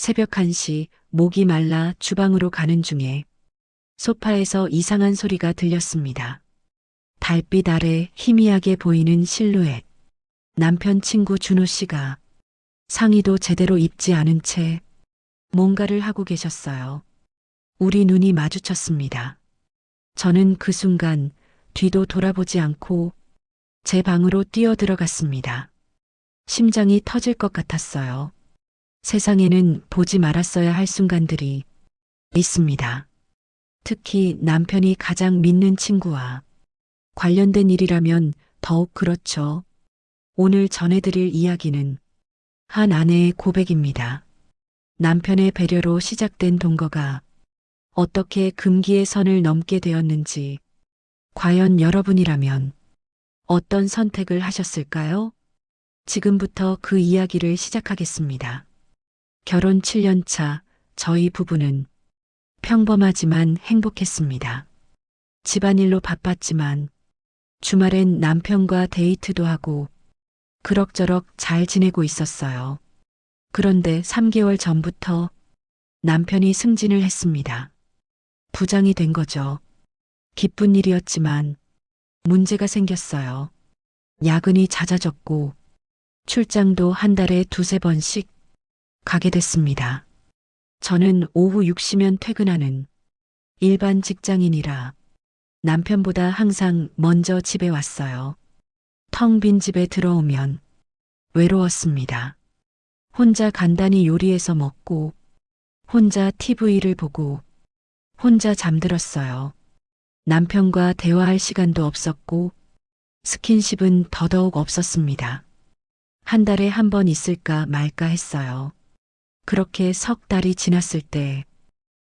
새벽 1시 목이 말라 주방으로 가는 중에 소파에서 이상한 소리가 들렸습니다. 달빛 아래 희미하게 보이는 실루엣. 남편 친구 준호 씨가 상의도 제대로 입지 않은 채 뭔가를 하고 계셨어요. 우리 눈이 마주쳤습니다. 저는 그 순간 뒤도 돌아보지 않고 제 방으로 뛰어 들어갔습니다. 심장이 터질 것 같았어요. 세상에는 보지 말았어야 할 순간들이 있습니다. 특히 남편이 가장 믿는 친구와 관련된 일이라면 더욱 그렇죠. 오늘 전해드릴 이야기는 한 아내의 고백입니다. 남편의 배려로 시작된 동거가 어떻게 금기의 선을 넘게 되었는지, 과연 여러분이라면 어떤 선택을 하셨을까요? 지금부터 그 이야기를 시작하겠습니다. 결혼 7년 차 저희 부부는 평범하지만 행복했습니다. 집안일로 바빴지만 주말엔 남편과 데이트도 하고 그럭저럭 잘 지내고 있었어요. 그런데 3개월 전부터 남편이 승진을 했습니다. 부장이 된 거죠. 기쁜 일이었지만 문제가 생겼어요. 야근이 잦아졌고 출장도 한 달에 2~3번씩 가게 됐습니다. 저는 오후 6시면 퇴근하는 일반 직장인이라 남편보다 항상 먼저 집에 왔어요. 텅 빈 집에 들어오면 외로웠습니다. 혼자 간단히 요리해서 먹고 혼자 TV를 보고 혼자 잠들었어요. 남편과 대화할 시간도 없었고 스킨십은 더더욱 없었습니다. 한 달에 한 번 있을까 말까 했어요. 그렇게 석 달이 지났을 때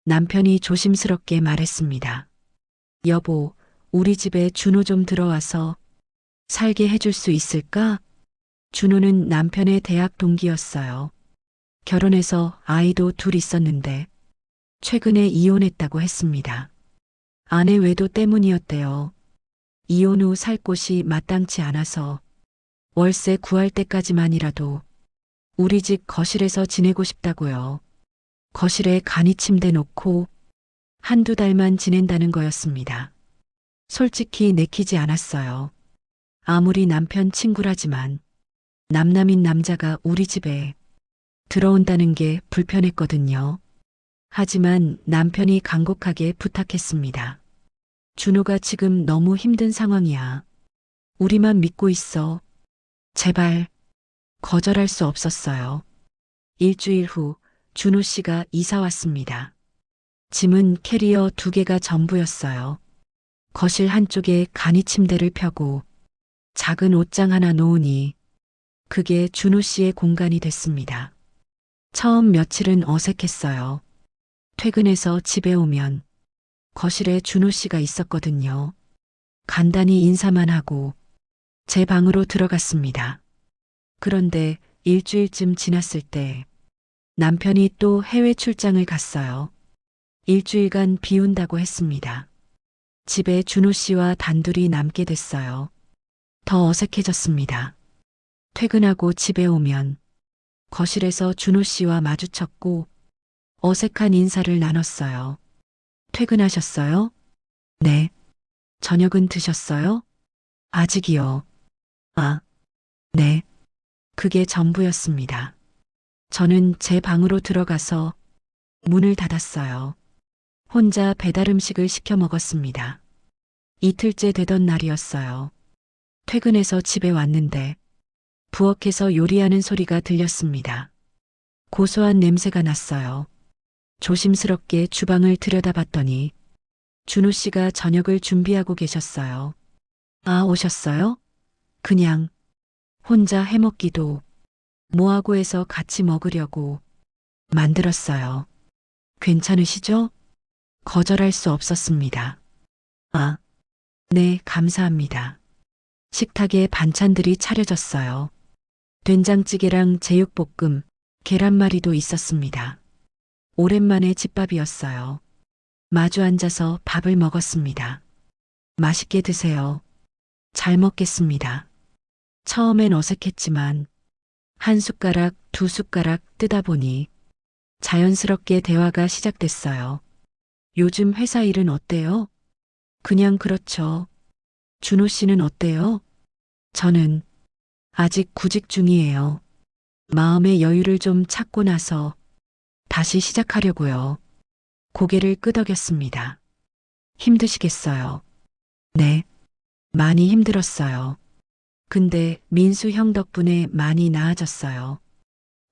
남편이 조심스럽게 말했습니다. 여보, 우리 집에 준호 좀 들어와서 살게 해줄 수 있을까? 준호는 남편의 대학 동기였어요. 결혼해서 아이도 둘 있었는데 최근에 이혼했다고 했습니다. 아내 외도 때문이었대요. 이혼 후 살 곳이 마땅치 않아서 월세 구할 때까지만이라도 우리 집 거실에서 지내고 싶다고요. 거실에 간이 침대 놓고 한두 달만 지낸다는 거였습니다. 솔직히 내키지 않았어요. 아무리 남편 친구라지만 남남인 남자가 우리 집에 들어온다는 게 불편했거든요. 하지만 남편이 간곡하게 부탁했습니다. 준호가 지금 너무 힘든 상황이야. 우리만 믿고 있어. 제발. 거절할 수 없었어요. 일주일 후 준호 씨가 이사 왔습니다. 짐은 캐리어 2개가 전부였어요. 거실 한쪽에 간이 침대를 펴고 작은 옷장 하나 놓으니 그게 준호 씨의 공간이 됐습니다. 처음 며칠은 어색했어요. 퇴근해서 집에 오면 거실에 준호 씨가 있었거든요. 간단히 인사만 하고 제 방으로 들어갔습니다. 그런데 일주일쯤 지났을 때 남편이 또 해외 출장을 갔어요. 일주일간 비운다고 했습니다. 집에 준호 씨와 단둘이 남게 됐어요. 더 어색해졌습니다. 퇴근하고 집에 오면 거실에서 준호 씨와 마주쳤고 어색한 인사를 나눴어요. 퇴근하셨어요? 네. 저녁은 드셨어요? 아직이요. 아, 네. 그게 전부였습니다. 저는 제 방으로 들어가서 문을 닫았어요. 혼자 배달 음식을 시켜 먹었습니다. 이틀째 되던 날이었어요. 퇴근해서 집에 왔는데 부엌에서 요리하는 소리가 들렸습니다. 고소한 냄새가 났어요. 조심스럽게 주방을 들여다봤더니 준호 씨가 저녁을 준비하고 계셨어요. 아, 오셨어요? 그냥 혼자 해먹기도 뭐하고 해서 같이 먹으려고 만들었어요. 괜찮으시죠? 거절할 수 없었습니다. 아, 네, 감사합니다. 식탁에 반찬들이 차려졌어요. 된장찌개랑 제육볶음, 계란말이도 있었습니다. 오랜만에 집밥이었어요. 마주 앉아서 밥을 먹었습니다. 맛있게 드세요. 잘 먹겠습니다. 처음엔 어색했지만 한 숟가락, 2숟가락 뜨다 보니 자연스럽게 대화가 시작됐어요. 요즘 회사 일은 어때요? 그냥 그렇죠. 준호 씨는 어때요? 저는 아직 구직 중이에요. 마음의 여유를 좀 찾고 나서 다시 시작하려고요. 고개를 끄덕였습니다. 힘드시겠어요? 네, 많이 힘들었어요. 근데 민수 형 덕분에 많이 나아졌어요.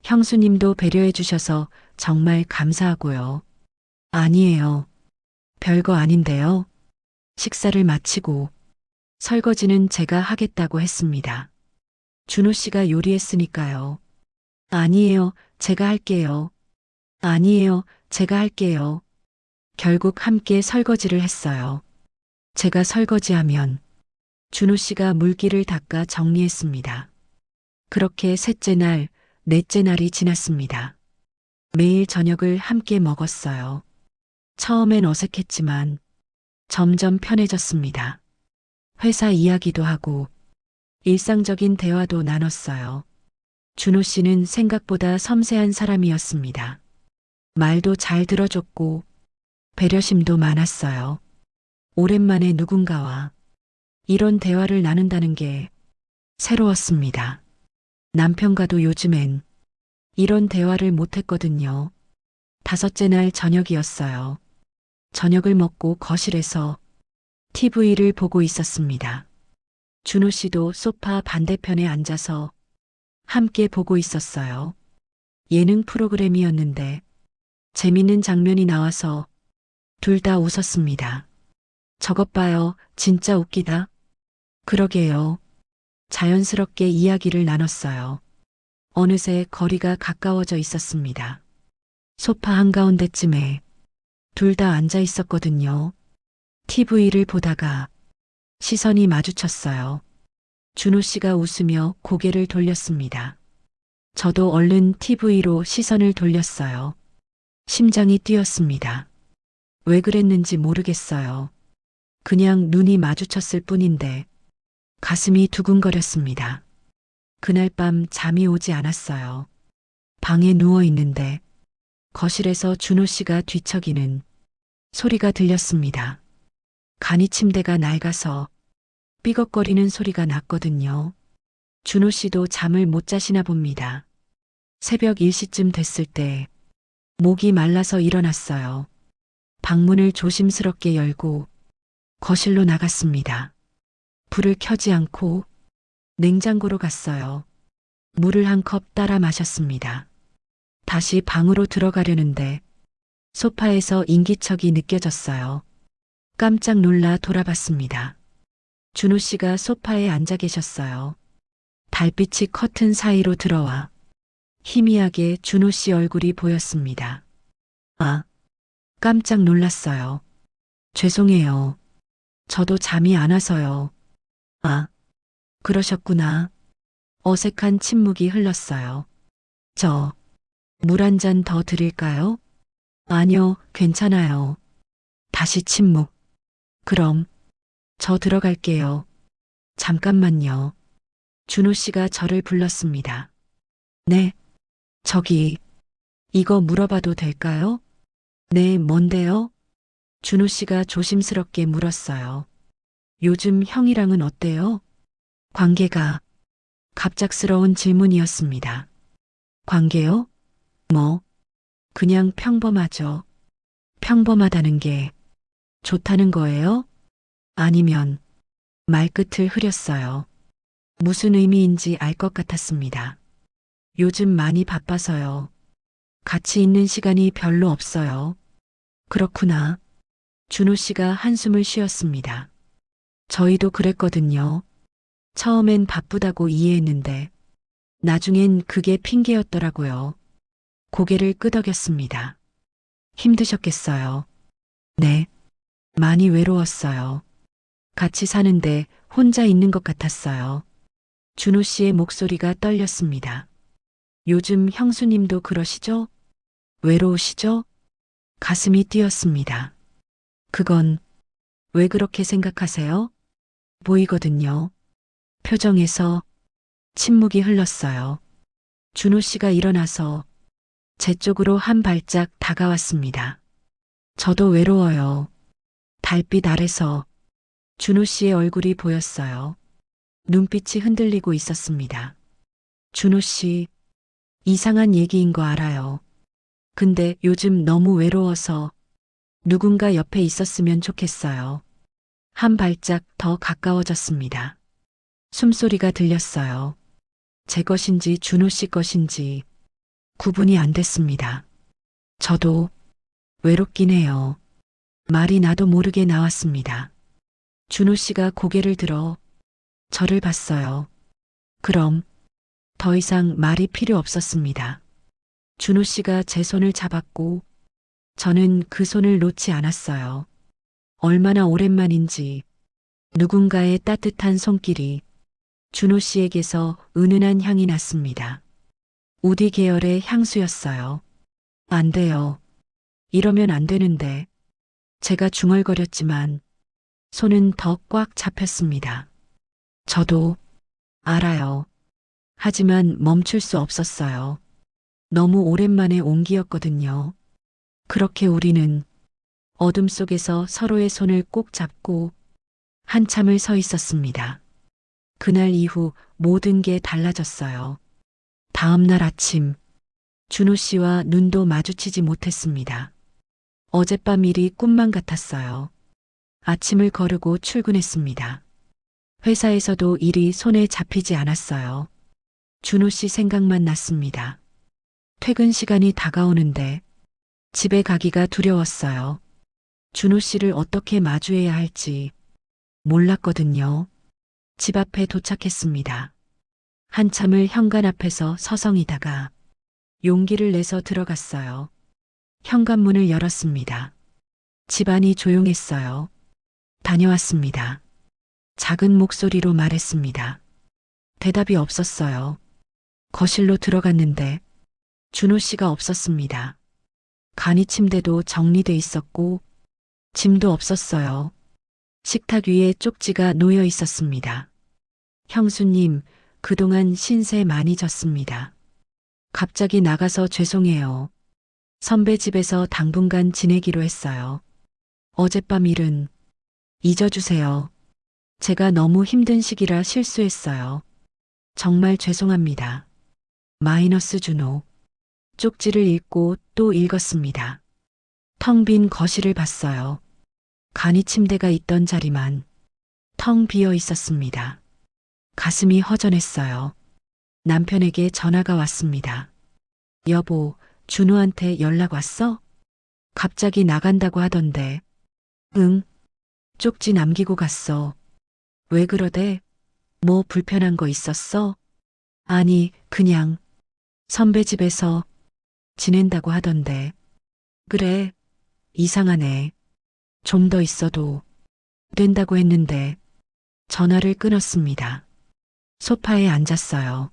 형수님도 배려해 주셔서 정말 감사하고요. 아니에요. 별거 아닌데요. 식사를 마치고 설거지는 제가 하겠다고 했습니다. 준호 씨가 요리했으니까요. 아니에요. 제가 할게요. 아니에요. 제가 할게요. 결국 함께 설거지를 했어요. 제가 설거지하면 준호 씨가 물기를 닦아 정리했습니다. 그렇게 셋째 날, 넷째 날이 지났습니다. 매일 저녁을 함께 먹었어요. 처음엔 어색했지만 점점 편해졌습니다. 회사 이야기도 하고 일상적인 대화도 나눴어요. 준호 씨는 생각보다 섬세한 사람이었습니다. 말도 잘 들어줬고 배려심도 많았어요. 오랜만에 누군가와 이런 대화를 나눈다는 게 새로웠습니다. 남편과도 요즘엔 이런 대화를 못했거든요. 다섯째 날 저녁이었어요. 저녁을 먹고 거실에서 TV를 보고 있었습니다. 준호 씨도 소파 반대편에 앉아서 함께 보고 있었어요. 예능 프로그램이었는데 재밌는 장면이 나와서 둘 다 웃었습니다. 저것 봐요. 진짜 웃기다. 그러게요. 자연스럽게 이야기를 나눴어요. 어느새 거리가 가까워져 있었습니다. 소파 한가운데쯤에 둘 다 앉아 있었거든요. TV를 보다가 시선이 마주쳤어요. 준호 씨가 웃으며 고개를 돌렸습니다. 저도 얼른 TV로 시선을 돌렸어요. 심장이 뛰었습니다. 왜 그랬는지 모르겠어요. 그냥 눈이 마주쳤을 뿐인데 가슴이 두근거렸습니다. 그날 밤 잠이 오지 않았어요. 방에 누워 있는데 거실에서 준호 씨가 뒤척이는 소리가 들렸습니다. 간이 침대가 낡아서 삐걱거리는 소리가 났거든요. 준호 씨도 잠을 못 자시나 봅니다. 새벽 1시쯤 됐을 때 목이 말라서 일어났어요. 방문을 조심스럽게 열고 거실로 나갔습니다. 불을 켜지 않고 냉장고로 갔어요. 물을 한 컵 따라 마셨습니다. 다시 방으로 들어가려는데 소파에서 인기척이 느껴졌어요. 깜짝 놀라 돌아봤습니다. 준호 씨가 소파에 앉아 계셨어요. 달빛이 커튼 사이로 들어와 희미하게 준호 씨 얼굴이 보였습니다. 아, 깜짝 놀랐어요. 죄송해요. 저도 잠이 안 와서요. 아, 그러셨구나. 어색한 침묵이 흘렀어요. 저, 물 한 잔 더 드릴까요? 아니요, 괜찮아요. 다시 침묵. 그럼, 저 들어갈게요. 잠깐만요. 준호 씨가 저를 불렀습니다. 네, 저기, 이거 물어봐도 될까요? 네, 뭔데요? 준호 씨가 조심스럽게 물었어요. 요즘 형이랑은 어때요? 관계가 갑작스러운 질문이었습니다. 관계요? 뭐, 그냥 평범하죠. 평범하다는 게 좋다는 거예요? 아니면 말끝을 흐렸어요. 무슨 의미인지 알 것 같았습니다. 요즘 많이 바빠서요. 같이 있는 시간이 별로 없어요. 그렇구나. 준호 씨가 한숨을 쉬었습니다. 저희도 그랬거든요. 처음엔 바쁘다고 이해했는데 나중엔 그게 핑계였더라고요. 고개를 끄덕였습니다. 힘드셨겠어요. 네, 많이 외로웠어요. 같이 사는데 혼자 있는 것 같았어요. 준호 씨의 목소리가 떨렸습니다. 요즘 형수님도 그러시죠? 외로우시죠? 가슴이 뛰었습니다. 그건 왜 그렇게 생각하세요? 보이거든요. 표정에서 침묵이 흘렀어요. 준호 씨가 일어나서 제 쪽으로 한 발짝 다가왔습니다. 저도 외로워요. 달빛 아래서 준호 씨의 얼굴이 보였어요. 눈빛이 흔들리고 있었습니다. 준호 씨, 이상한 얘기인 거 알아요. 근데 요즘 너무 외로워서 누군가 옆에 있었으면 좋겠어요. 한 발짝 더 가까워졌습니다. 숨소리가 들렸어요. 제 것인지 준호 씨 것인지 구분이 안 됐습니다. 저도 외롭긴 해요. 말이 나도 모르게 나왔습니다. 준호 씨가 고개를 들어 저를 봤어요. 그럼 더 이상 말이 필요 없었습니다. 준호 씨가 제 손을 잡았고 저는 그 손을 놓지 않았어요. 얼마나 오랜만인지 누군가의 따뜻한 손길이 준호 씨에게서 은은한 향이 났습니다. 우디 계열의 향수였어요. 안 돼요. 이러면 안 되는데. 제가 중얼거렸지만 손은 더 꽉 잡혔습니다. 저도 알아요. 하지만 멈출 수 없었어요. 너무 오랜만에 온기였거든요. 그렇게 우리는 어둠 속에서 서로의 손을 꼭 잡고 한참을 서 있었습니다. 그날 이후 모든 게 달라졌어요. 다음 날 아침, 준호 씨와 눈도 마주치지 못했습니다. 어젯밤 일이 꿈만 같았어요. 아침을 거르고 출근했습니다. 회사에서도 일이 손에 잡히지 않았어요. 준호 씨 생각만 났습니다. 퇴근 시간이 다가오는데 집에 가기가 두려웠어요. 준호 씨를 어떻게 마주해야 할지 몰랐거든요. 집 앞에 도착했습니다. 한참을 현관 앞에서 서성이다가 용기를 내서 들어갔어요. 현관문을 열었습니다. 집안이 조용했어요. 다녀왔습니다. 작은 목소리로 말했습니다. 대답이 없었어요. 거실로 들어갔는데 준호 씨가 없었습니다. 간이 침대도 정리돼 있었고 짐도 없었어요. 식탁 위에 쪽지가 놓여 있었습니다. 형수님, 그동안 신세 많이 졌습니다. 갑자기 나가서 죄송해요. 선배 집에서 당분간 지내기로 했어요. 어젯밤 일은 잊어주세요. 제가 너무 힘든 시기라 실수했어요. 정말 죄송합니다. 마이너스 준호. 쪽지를 읽고 또 읽었습니다. 텅 빈 거실을 봤어요. 간이 침대가 있던 자리만 텅 비어 있었습니다. 가슴이 허전했어요. 남편에게 전화가 왔습니다. 여보, 준호한테 연락 왔어? 갑자기 나간다고 하던데. 응. 쪽지 남기고 갔어. 왜 그러대? 뭐 불편한 거 있었어? 아니, 그냥 선배 집에서 지낸다고 하던데. 그래, 이상하네. 좀 더 있어도 된다고 했는데 전화를 끊었습니다. 소파에 앉았어요.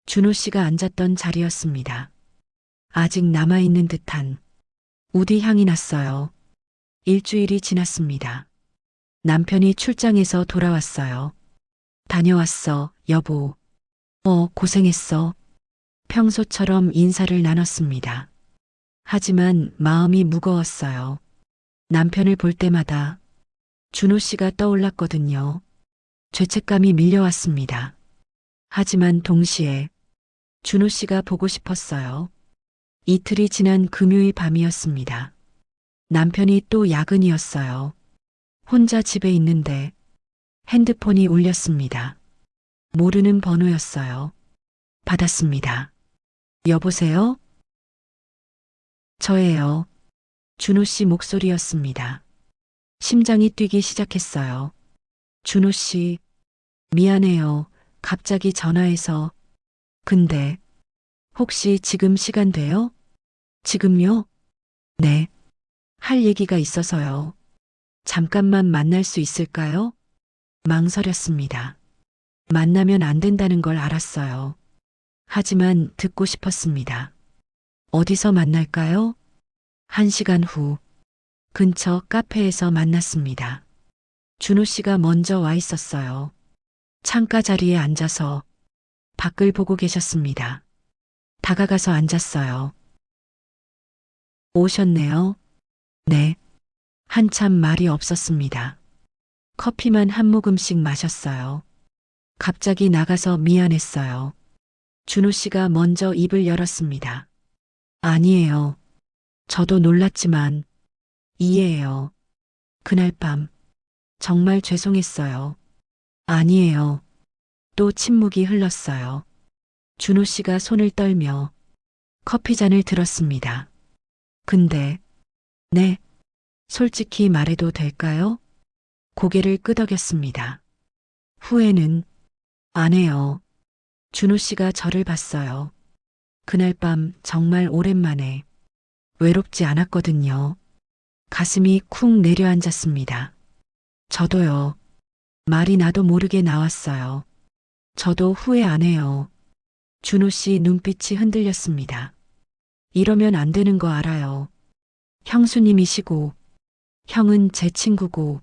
준호 씨가 앉았던 자리였습니다. 아직 남아있는 듯한 우디 향이 났어요. 일주일이 지났습니다. 남편이 출장에서 돌아왔어요. 다녀왔어, 여보. 고생했어. 평소처럼 인사를 나눴습니다. 하지만 마음이 무거웠어요. 남편을 볼 때마다 준호 씨가 떠올랐거든요. 죄책감이 밀려왔습니다. 하지만 동시에 준호 씨가 보고 싶었어요. 이틀이 지난 금요일 밤이었습니다. 남편이 또 야근이었어요. 혼자 집에 있는데 핸드폰이 울렸습니다. 모르는 번호였어요. 받았습니다. 여보세요? 저예요. 준호 씨 목소리였습니다. 심장이 뛰기 시작했어요. 준호 씨, 미안해요. 갑자기 전화해서. 근데 혹시 지금 시간 돼요? 지금요? 네. 할 얘기가 있어서요. 잠깐만 만날 수 있을까요? 망설였습니다. 만나면 안 된다는 걸 알았어요. 하지만 듣고 싶었습니다. 어디서 만날까요? 1시간 후 근처 카페에서 만났습니다. 준호 씨가 먼저 와 있었어요. 창가 자리에 앉아서 밖을 보고 계셨습니다. 다가가서 앉았어요. 오셨네요. 네. 한참 말이 없었습니다. 커피만 한 모금씩 마셨어요. 갑자기 나가서 미안했어요. 준호 씨가 먼저 입을 열었습니다. 아니에요. 저도 놀랐지만 이해해요. 그날 밤 정말 죄송했어요. 아니에요. 또 침묵이 흘렀어요. 준호 씨가 손을 떨며 커피잔을 들었습니다. 근데, 네, 솔직히 말해도 될까요? 고개를 끄덕였습니다. 후회는 안 해요. 준호 씨가 저를 봤어요. 그날 밤 정말 오랜만에 외롭지 않았거든요. 가슴이 쿵 내려앉았습니다. 저도요. 말이 나도 모르게 나왔어요. 저도 후회 안 해요. 준호 씨 눈빛이 흔들렸습니다. 이러면 안 되는 거 알아요. 형수님이시고, 형은 제 친구고,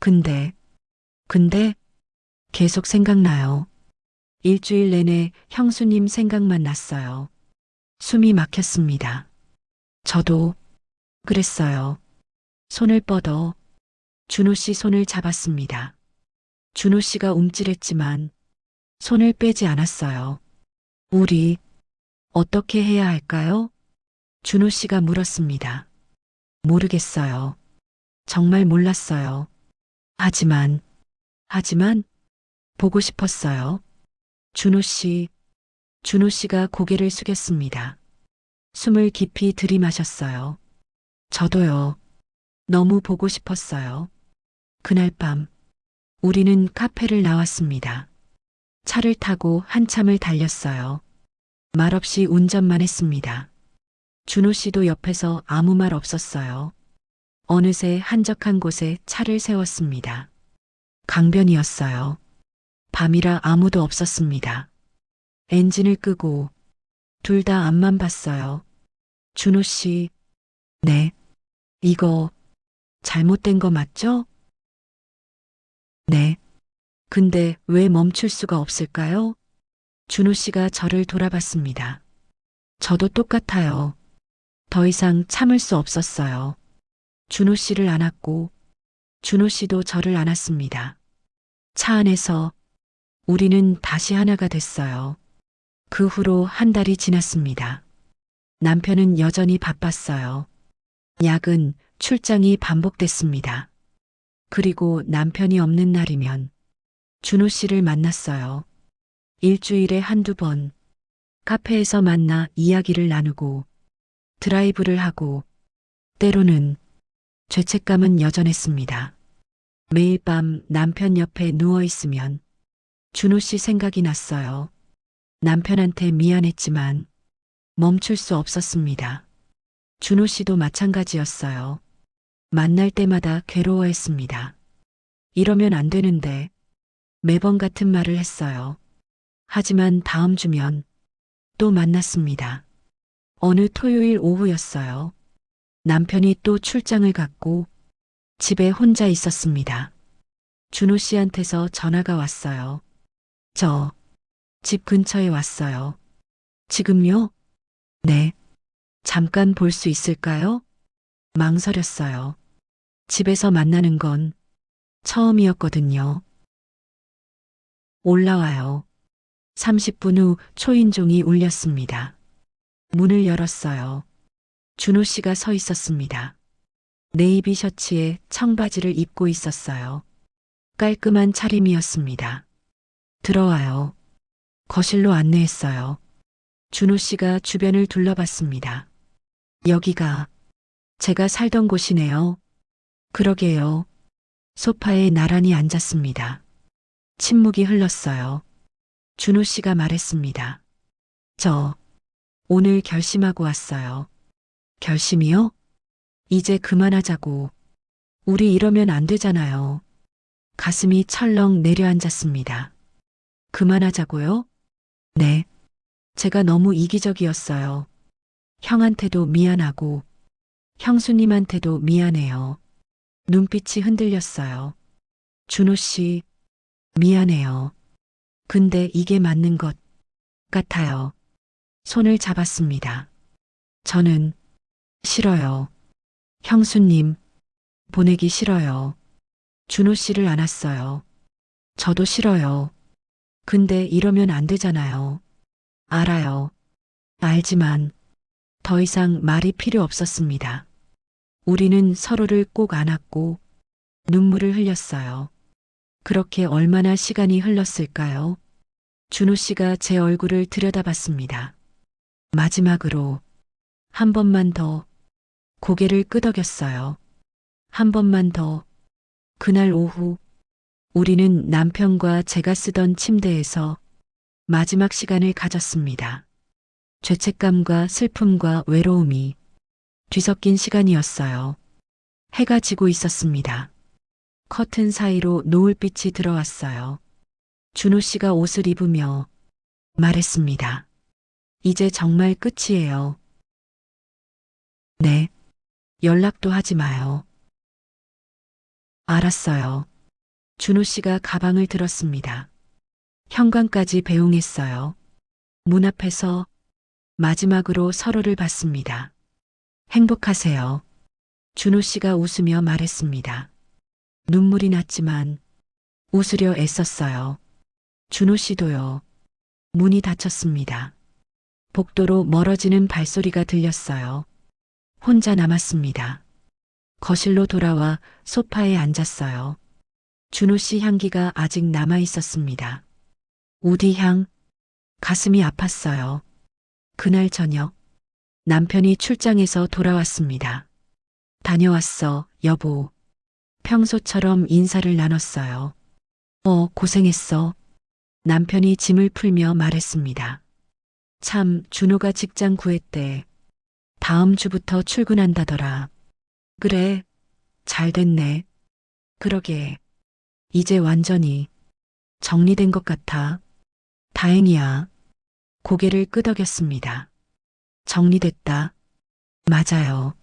근데, 계속 생각나요. 일주일 내내 형수님 생각만 났어요. 숨이 막혔습니다. 저도 그랬어요. 손을 뻗어 준호 씨 손을 잡았습니다. 준호 씨가 움찔했지만 손을 빼지 않았어요. 우리 어떻게 해야 할까요? 준호 씨가 물었습니다. 모르겠어요. 정말 몰랐어요. 하지만, 보고 싶었어요. 준호 씨, 준호 씨가 고개를 숙였습니다. 숨을 깊이 들이마셨어요. 저도요. 너무 보고 싶었어요. 그날 밤, 우리는 카페를 나왔습니다. 차를 타고 한참을 달렸어요. 말없이 운전만 했습니다. 준호 씨도 옆에서 아무 말 없었어요. 어느새 한적한 곳에 차를 세웠습니다. 강변이었어요. 밤이라 아무도 없었습니다. 엔진을 끄고 둘 다 앞만 봤어요. 준호 씨, 네, 이거 잘못된 거 맞죠? 네. 근데 왜 멈출 수가 없을까요? 준호 씨가 저를 돌아봤습니다. 저도 똑같아요. 더 이상 참을 수 없었어요. 준호 씨를 안았고 준호 씨도 저를 안았습니다. 차 안에서 우리는 다시 하나가 됐어요. 그 후로 한 달이 지났습니다. 남편은 여전히 바빴어요. 야근, 출장이 반복됐습니다. 그리고 남편이 없는 날이면 준호 씨를 만났어요. 일주일에 한두 번 카페에서 만나 이야기를 나누고 드라이브를 하고 때로는 죄책감은 여전했습니다. 매일 밤 남편 옆에 누워 있으면 준호 씨 생각이 났어요. 남편한테 미안했지만 멈출 수 없었습니다. 준호 씨도 마찬가지였어요. 만날 때마다 괴로워했습니다. 이러면 안 되는데 매번 같은 말을 했어요. 하지만 다음 주면 또 만났습니다. 어느 토요일 오후였어요. 남편이 또 출장을 갔고 집에 혼자 있었습니다. 준호 씨한테서 전화가 왔어요. 저 집 근처에 왔어요. 지금요? 네. 잠깐 볼 수 있을까요? 망설였어요. 집에서 만나는 건 처음이었거든요. 올라와요. 30분 후 초인종이 울렸습니다. 문을 열었어요. 준호 씨가 서 있었습니다. 네이비 셔츠에 청바지를 입고 있었어요. 깔끔한 차림이었습니다. 들어와요. 거실로 안내했어요. 준호 씨가 주변을 둘러봤습니다. 여기가 제가 살던 곳이네요. 그러게요. 소파에 나란히 앉았습니다. 침묵이 흘렀어요. 준호 씨가 말했습니다. 저 오늘 결심하고 왔어요. 결심이요? 이제 그만하자고. 우리 이러면 안 되잖아요. 가슴이 철렁 내려앉았습니다. 그만하자고요? 네. 제가 너무 이기적이었어요. 형한테도 미안하고 형수님한테도 미안해요. 눈빛이 흔들렸어요. 준호 씨, 미안해요. 근데 이게 맞는 것 같아요. 손을 잡았습니다. 저는 싫어요. 형수님, 보내기 싫어요. 준호 씨를 안았어요. 저도 싫어요. 근데 이러면 안 되잖아요. 알아요. 알지만 더 이상 말이 필요 없었습니다. 우리는 서로를 꼭 안았고 눈물을 흘렸어요. 그렇게 얼마나 시간이 흘렀을까요? 준호 씨가 제 얼굴을 들여다봤습니다. 마지막으로 한 번만 더 고개를 끄덕였어요. 한 번만 더. 그날 오후 우리는 남편과 제가 쓰던 침대에서 마지막 시간을 가졌습니다. 죄책감과 슬픔과 외로움이 뒤섞인 시간이었어요. 해가 지고 있었습니다. 커튼 사이로 노을빛이 들어왔어요. 준호 씨가 옷을 입으며 말했습니다. 이제 정말 끝이에요. 네. 연락도 하지 마요. 알았어요. 준호 씨가 가방을 들었습니다. 현관까지 배웅했어요. 문 앞에서 마지막으로 서로를 봤습니다. 행복하세요. 준호 씨가 웃으며 말했습니다. 눈물이 났지만 웃으려 애썼어요. 준호 씨도요. 문이 닫혔습니다. 복도로 멀어지는 발소리가 들렸어요. 혼자 남았습니다. 거실로 돌아와 소파에 앉았어요. 준호 씨 향기가 아직 남아 있었습니다. 우디 향, 가슴이 아팠어요. 그날 저녁, 남편이 출장에서 돌아왔습니다. 다녀왔어, 여보. 평소처럼 인사를 나눴어요. 고생했어. 남편이 짐을 풀며 말했습니다. 참, 준호가 직장 구했대. 다음 주부터 출근한다더라. 그래, 잘 됐네. 그러게, 이제 완전히 정리된 것 같아. 다행이야. 고개를 끄덕였습니다. 정리됐다. 맞아요.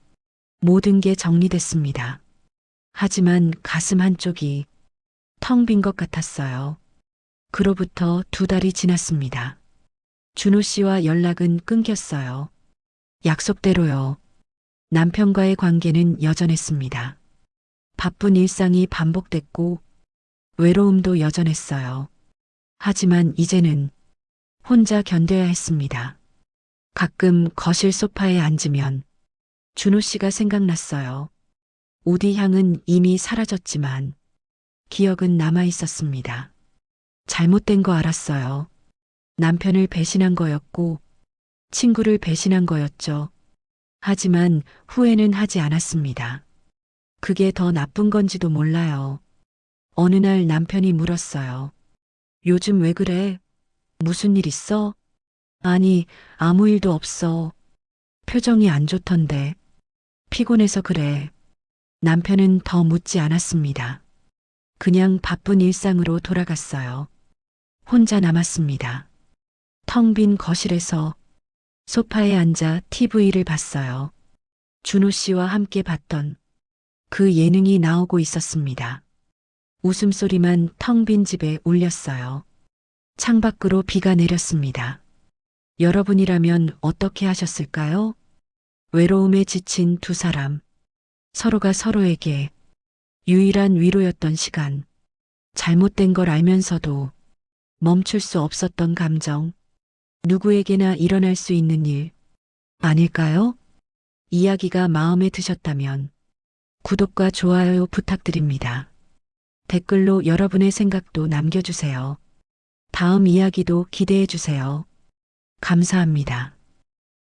모든 게 정리됐습니다. 하지만 가슴 한쪽이 텅 빈 것 같았어요. 그로부터 2달이 지났습니다. 준호 씨와 연락은 끊겼어요. 약속대로요. 남편과의 관계는 여전했습니다. 바쁜 일상이 반복됐고 외로움도 여전했어요. 하지만 이제는 혼자 견뎌야 했습니다. 가끔 거실 소파에 앉으면 준호 씨가 생각났어요. 우디 향은 이미 사라졌지만 기억은 남아 있었습니다. 잘못된 거 알았어요. 남편을 배신한 거였고 친구를 배신한 거였죠. 하지만 후회는 하지 않았습니다. 그게 더 나쁜 건지도 몰라요. 어느 날 남편이 물었어요. 요즘 왜 그래? 무슨 일 있어? 아니, 아무 일도 없어. 표정이 안 좋던데. 피곤해서 그래. 남편은 더 묻지 않았습니다. 그냥 바쁜 일상으로 돌아갔어요. 혼자 남았습니다. 텅 빈 거실에서 소파에 앉아 TV를 봤어요. 준호 씨와 함께 봤던 그 예능이 나오고 있었습니다. 웃음소리만 텅 빈 집에 울렸어요. 창밖으로 비가 내렸습니다. 여러분이라면 어떻게 하셨을까요? 외로움에 지친 두 사람. 서로가 서로에게 유일한 위로였던 시간. 잘못된 걸 알면서도 멈출 수 없었던 감정. 누구에게나 일어날 수 있는 일 아닐까요? 이야기가 마음에 드셨다면 구독과 좋아요 부탁드립니다. 댓글로 여러분의 생각도 남겨주세요. 다음 이야기도 기대해 주세요. 감사합니다.